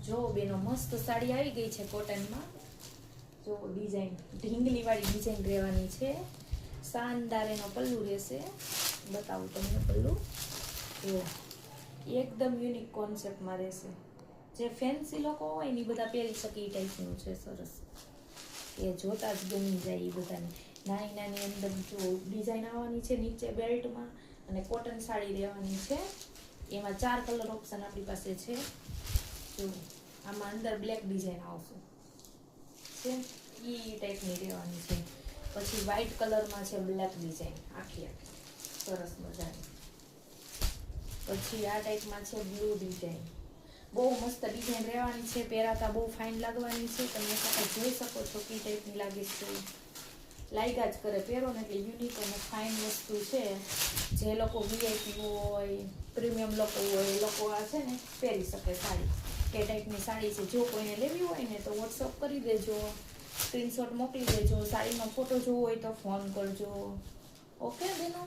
જો બેનો મસ્ત સાડી આવી ગઈ છે કોટનમાં. જો ડિઝાઇન ઢીંગલી વાળી ડિઝાઇન રહેવાની છે. શાનદાર એનો પલ્લુ રહેશે. બતાવું તમને પલ્લુ. જો એકદમ યુનિક કોન્સેપ્ટમાં રહેશે. જે ફેન્સી લોકો હોય ને એ બધા પહેરી શકે એ ટાઈપનું છે. સરસ એ જોતા જ ગમી જાય. એ બધાને નાની નાની અંદર જો ડિઝાઇન આવવાની છે નીચે બેલ્ટમાં, અને કોટન સાડી રહેવાની છે. એમાં 4 કલર ઓપ્શન આપણી પાસે છે. જો આમાં અંદર બ્લેક ડિઝાઇન આવશે છે, એ ટાઈપની રહેવાની છે. પછી વ્હાઈટ કલરમાં છે બ્લેક ડિઝાઇન આખી સરસ મજાની. પછી આ ટાઈપમાં છે બ્લુ ડિઝાઇન. બહુ મસ્ત ડિઝાઇન રહેવાની છે. પહેરાતા બહુ ફાઇન લાગવાની છે. તમે જોઈ શકો છો કે ટાઈપની લાગે છે. લાગ્યા જ કરે પહેરો ને એટલે યુનિક અને ફાઇન વસ્તુ છે. જે લોકો વીઆઈપી હોય, પ્રીમિયમ લોકો હોય, એ લોકો આ છે ને પહેરી શકે સાડી. કે ટાઈપની સાડી છે. જો કોઈને લેવી હોય ને તો વોટ્સઅપ કરી દેજો, સ્ક્રીનશોટ મોકલી દેજો. સાડીનો ફોટો જોવો હોય તો ફોન કરજો. ઓકે બેનો.